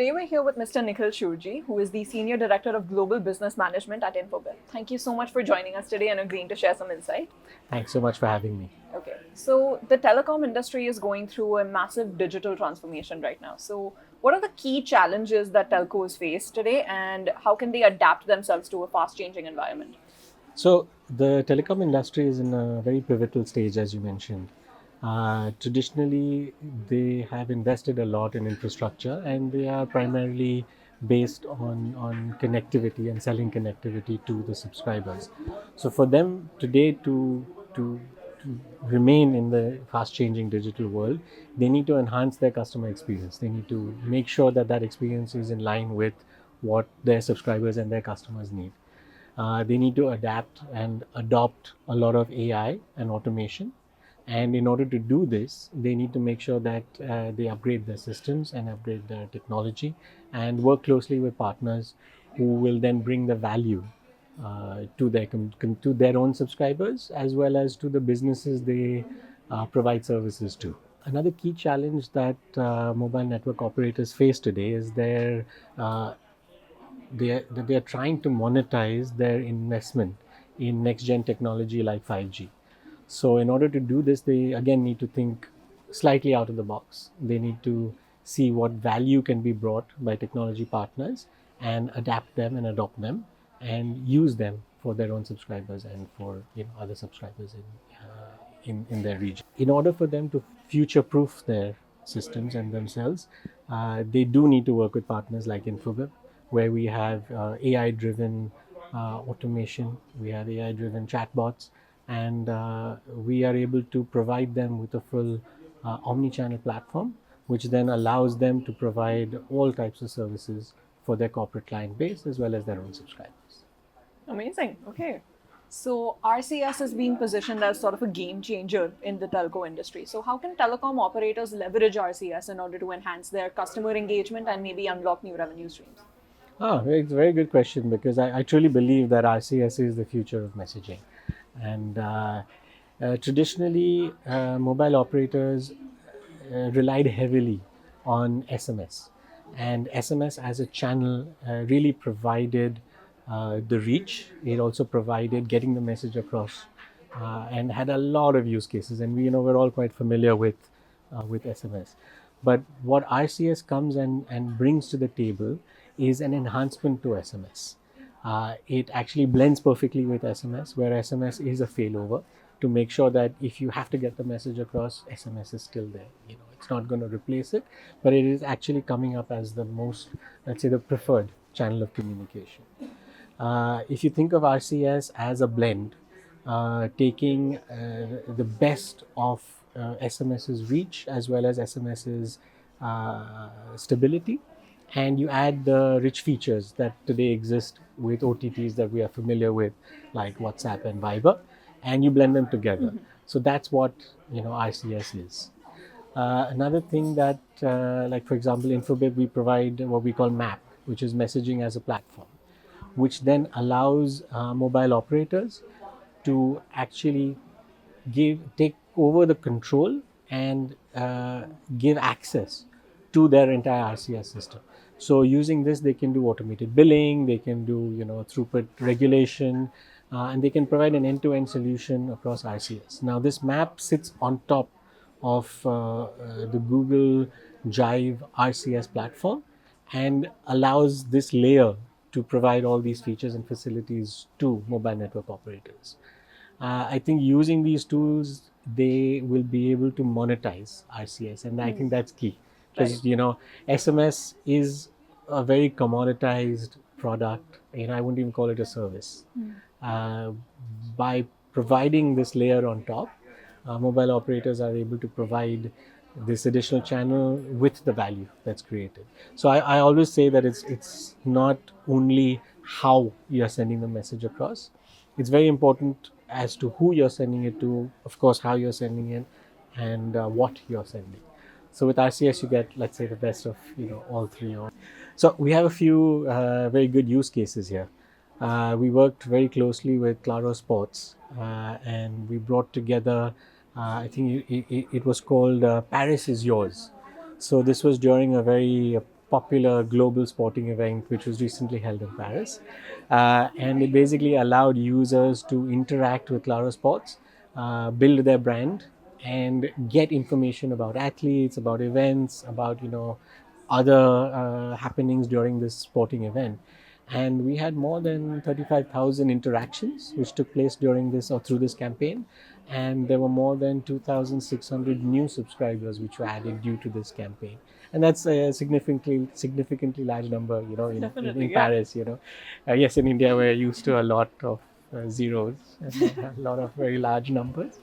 Today we're here with Mr. Nikhil Shoorji, who is the Senior Director of Global Business Management at Infobip. Thank you so much for joining us today and agreeing to share some insight. Thanks so much for having me. Okay, so the telecom industry is going through a massive digital transformation right now. So, what are the key challenges that telcos face today, and how can they adapt themselves to a fast changing environment? So, the telecom industry is in a very pivotal stage, as you mentioned. Traditionally, they have invested a lot in infrastructure and they are primarily based on connectivity and selling connectivity to the subscribers. So, for them today to remain in the fast changing digital world, they need to enhance their customer experience. They need to make sure that that experience is in line with what their subscribers and their customers need. They need to adapt and adopt a lot of AI and automation. And in order to do this, they need to make sure that they upgrade their systems and upgrade their technology and work closely with partners who will then bring the value to their own subscribers as well as to the businesses they provide services to. Another key challenge that mobile network operators face today is uh, they are trying to monetize their investment in next gen technology like 5G. So in order to do this, they again need to think slightly out of the box. They need to see what value can be brought by technology partners and adapt them and adopt them and use them for their own subscribers and for other subscribers in their region. In order for them to future proof their systems and themselves, they do need to work with partners like Infobip, where we have AI driven automation, we have AI driven chatbots, and we are able to provide them with a full omni-channel platform, which then allows them to provide all types of services for their corporate client base as well as their own subscribers. Amazing. Okay. So RCS is being positioned as sort of a game changer in the telco industry. So how can telecom operators leverage RCS in order to enhance their customer engagement and maybe unlock new revenue streams? It's a very good question because I truly believe that RCS is the future of messaging. And traditionally, mobile operators relied heavily on SMS. And SMS as a channel really provided the reach. It also provided getting the message across and had a lot of use cases. And we're all quite familiar with SMS. But what RCS comes and brings to the table is an enhancement to SMS. It actually blends perfectly with SMS, where SMS is a failover to make sure that if you have to get the message across, SMS is still there. It's not going to replace it, but it is actually coming up as the most, let's say, the preferred channel of communication. If you think of RCS as a blend, taking the best of SMS's reach as well as SMS's stability, and you add the rich features that today exist with OTTs that we are familiar with, like WhatsApp and Viber, and you blend them together. Mm-hmm. So that's what RCS is. Another thing that, like for example, Infobip, we provide what we call MAP, which is messaging as a platform, which then allows mobile operators to actually take over the control and give access to their entire RCS system. So using this, they can do automated billing, they can do throughput regulation, and they can provide an end-to-end solution across RCS. Now this map sits on top of the Google Jive RCS platform and allows this layer to provide all these features and facilities to mobile network operators. I think using these tools, they will be able to monetize RCS, and I think that's key because SMS is a very commoditized product. I wouldn't even call it a service. By providing this layer on top, mobile operators are able to provide this additional channel with the value that's created. So I always say that it's not only how you're sending the message across. It's very important as to who you're sending it to, of course, how you're sending it, and what you're sending. So with RCS, you get, let's say, the best of all three. So we have a few very good use cases here. We worked very closely with Claro Sports, and we brought together. I think it was called Paris is Yours. So this was during a very popular global sporting event which was recently held in Paris. And it basically allowed users to interact with Lara Sports, build their brand, and get information about athletes, about events, about other happenings during this sporting event. And we had more than 35,000 interactions which took place during this or through this campaign, and there were more than 2,600 new subscribers which were added due to this campaign. And that's a significantly large number, in Definitely, yeah. Paris. Yes, in India we're used to a lot of zeros and a lot of very large numbers,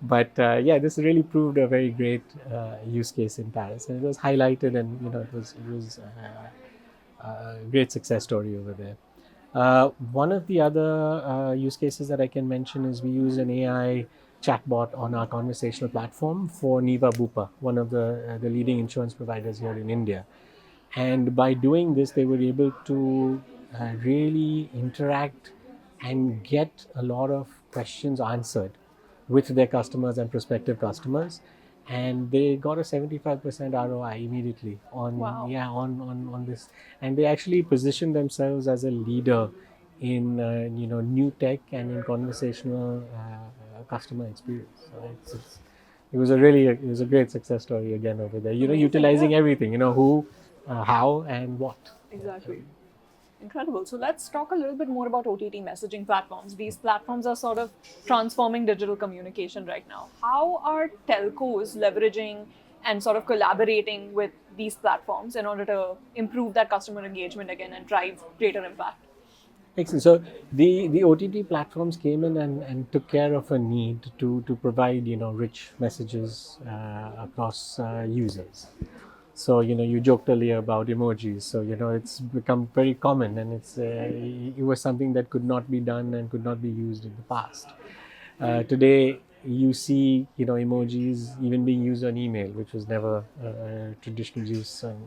but yeah, this really proved a very great use case in Paris, and it was highlighted, and it was a great success story over there. One of the other use cases that I can mention is we use an AI chatbot on our conversational platform for Niva Bupa, one of the leading insurance providers here in India. And by doing this, they were able to really interact and get a lot of questions answered with their customers and prospective customers. And they got a 75% ROI immediately on Wow. on this, and they actually positioned themselves as a leader in new tech and in conversational customer experience. So it was a great success story again over there. Amazing, Utilizing yeah. everything. Who, how, and what. Exactly. Incredible. So let's talk a little bit more about OTT messaging platforms. These platforms are sort of transforming digital communication right now. How are telcos leveraging and sort of collaborating with these platforms in order to improve that customer engagement again and drive greater impact? Excellent. So the OTT platforms came in and took care of a need to provide rich messages across users. So you joked earlier about emojis. So it's become very common, and it was something that could not be done and could not be used in the past. Today you see emojis even being used on email, which was never traditional use. And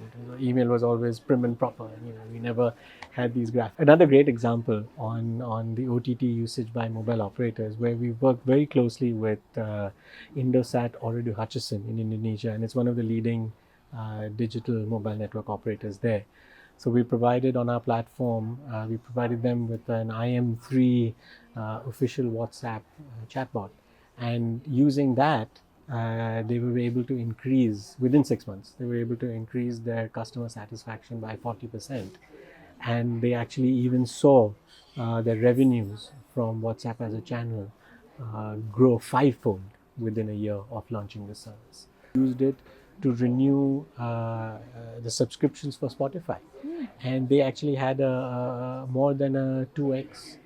email was always prim and proper. We never had these graphs. Another great example on the OTT usage by mobile operators, where we work very closely with Indosat Ooredoo Hutchison in Indonesia, and it's one of the leading digital mobile network operators there. So we provided on our platform, we provided them with an IM3 official WhatsApp chatbot. And using that, they were able to increase, within 6 months, they were able to increase their customer satisfaction by 40%. And they actually even saw their revenues from WhatsApp as a channel grow fivefold within a year of launching the service. Used it to renew the subscriptions for Spotify, and they actually had a more than a 2x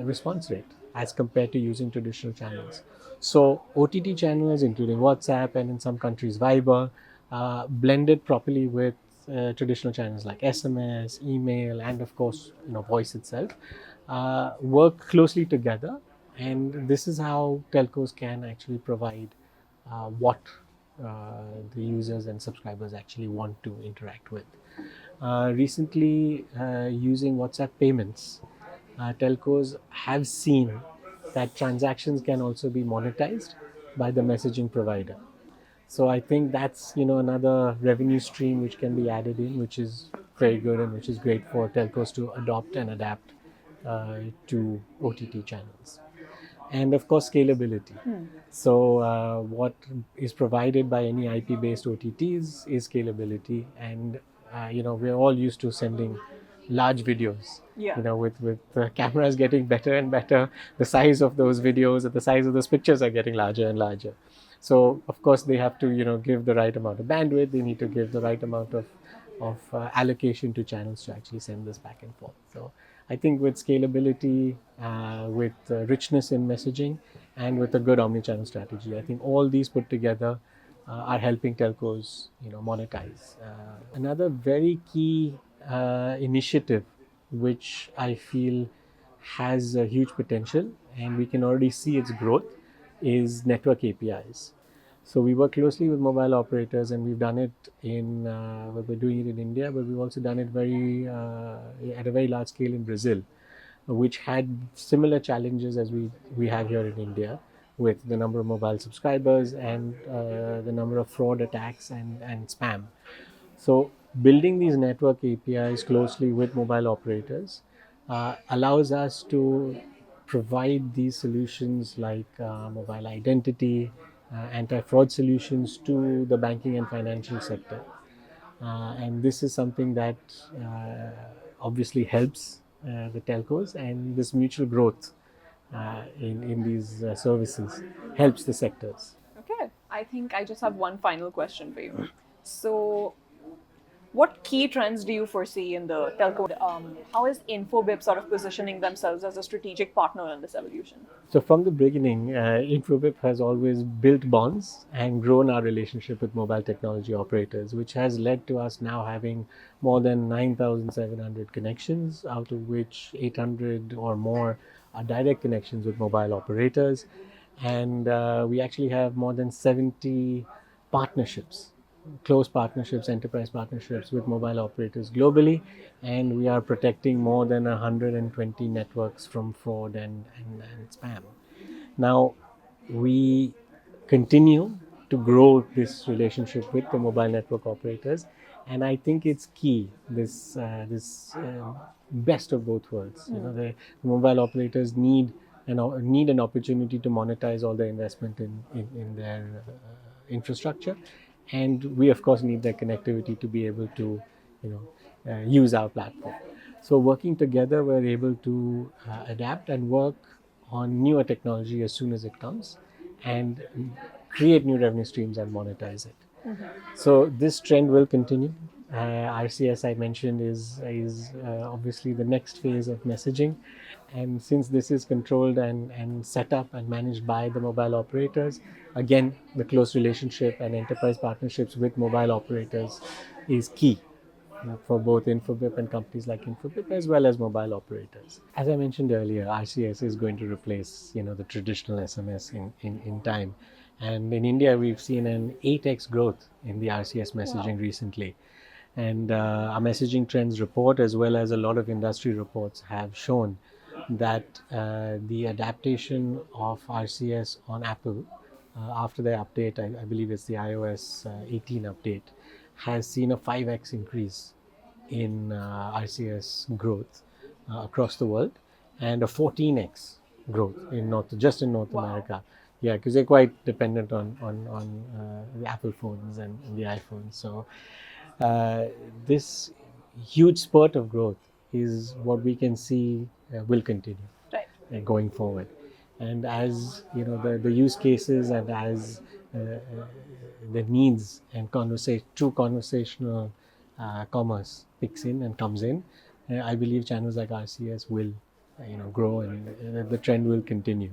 response rate as compared to using traditional channels. So OTT channels, including WhatsApp and in some countries Viber, blended properly with traditional channels like SMS, email, and of course voice itself, work closely together. And this is how telcos can actually provide what the users and subscribers actually want to interact with. Recently, using WhatsApp payments, telcos have seen that transactions can also be monetized by the messaging provider. So I think that's another revenue stream which can be added in, which is very good and which is great for telcos to adopt and adapt to OTT channels. And of course, scalability. So what is provided by any IP-based OTTs is scalability, and we're all used to sending large videos. Yeah. With the cameras getting better and better, the size of those videos and the size of those pictures are getting larger and larger. So of course they have to give the right amount of bandwidth. They need to give the right amount of allocation to channels to actually send this back and forth. So I think with scalability, with richness in messaging, and with a good omni-channel strategy, I think all these put together are helping telcos monetize. Another very key initiative which I feel has a huge potential, and we can already see its growth, is network APIs. So we work closely with mobile operators, and we've done it we're doing it in India, but we've also done it at a very large scale in Brazil, which had similar challenges as we have here in India, with the number of mobile subscribers and the number of fraud attacks and spam. So building these network APIs closely with mobile operators allows us to provide these solutions like mobile identity, anti-fraud solutions to the banking and financial sector. And this is something that obviously helps the telcos, and this mutual growth in these services helps the sectors. Okay, I think I just have one final question for you. So, what key trends do you foresee in the telco? How is Infobip sort of positioning themselves as a strategic partner in this evolution? So from the beginning, Infobip has always built bonds and grown our relationship with mobile technology operators, which has led to us now having more than 9,700 connections, out of which 800 or more are direct connections with mobile operators. And we actually have more than 70 partnerships, close partnerships, enterprise partnerships with mobile operators globally, and we are protecting more than 120 networks from fraud and spam. Now, we continue to grow this relationship with the mobile network operators, and I think it's key, this best of both worlds. You know, the mobile operators need an opportunity to monetize all the investment in their infrastructure, and we of course need their connectivity to be able to, use our platform. So working together, we're able to adapt and work on newer technology as soon as it comes, and create new revenue streams and monetize it. So this trend will continue. RCS, I mentioned, is obviously the next phase of messaging, and since this is controlled and set up and managed by the mobile operators, again, the close relationship and enterprise partnerships with mobile operators is key for both Infobip and companies like Infobip, as well as mobile operators. As I mentioned earlier, RCS is going to replace, the traditional SMS in time. And in India, we've seen an 8x growth in the RCS messaging recently. And our messaging trends report, as well as a lot of industry reports, have shown that the adaptation of RCS on Apple after their update, I believe it's the iOS 18 update, has seen a 5x increase in RCS growth across the world, and a 14x growth in North America. Yeah, because they're quite dependent on the Apple phones and the iPhones. So this huge spurt of growth is what we can see will continue going forward. And as the use cases, and as the needs and true conversational commerce picks in and comes in, I believe channels like RCS will grow, and the trend will continue.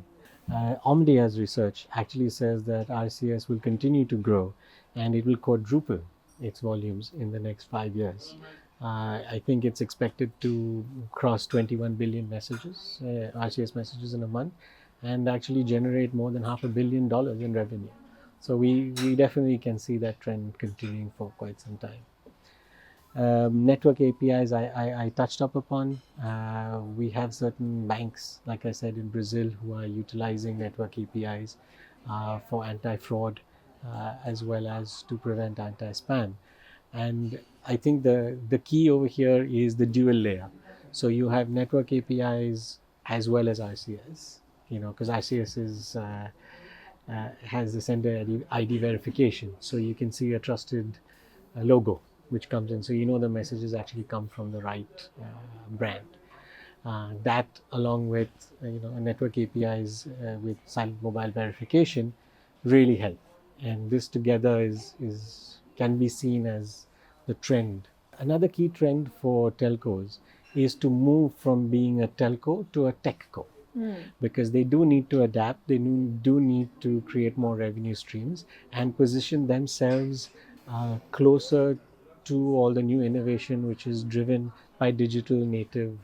Omdia's research actually says that RCS will continue to grow, and it will quadruple its volumes in the next 5 years. I think it's expected to cross 21 billion messages, RCS messages in a month, and actually generate more than $500 million in revenue. So we definitely can see that trend continuing for quite some time. Network APIs, I touched up upon. We have certain banks, like I said, in Brazil, who are utilizing network APIs for anti-fraud, as well as to prevent anti-spam. And I think the key over here is the dual layer. So you have network APIs as well as RCS, because RCS has the sender ID verification. So you can see a trusted logo which comes in. So the messages actually come from the right brand. That, along with network APIs with silent mobile verification, really help. And this together can be seen as the trend. Another key trend for telcos is to move from being a telco to a techco, because they do need to adapt, they do need to create more revenue streams and position themselves closer to all the new innovation which is driven by digital native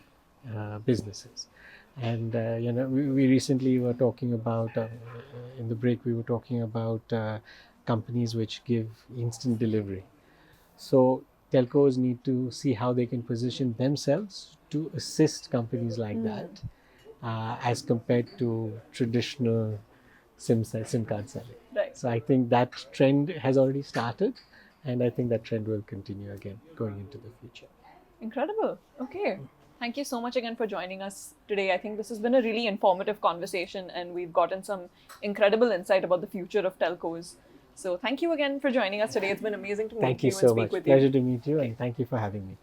businesses. And we recently were talking about, in the break, we were talking about companies which give instant delivery. So telcos need to see how they can position themselves to assist companies like that, as compared to traditional SIM card selling. Right. So I think that trend has already started, and I think that trend will continue again going into the future. Incredible. Okay. Thank you so much again for joining us today. I think this has been a really informative conversation, and we've gotten some incredible insight about the future of telcos. So thank you again for joining us today. It's been amazing to meet Thank you you and so speak much. with Pleasure you. to meet you, and thank you for having me.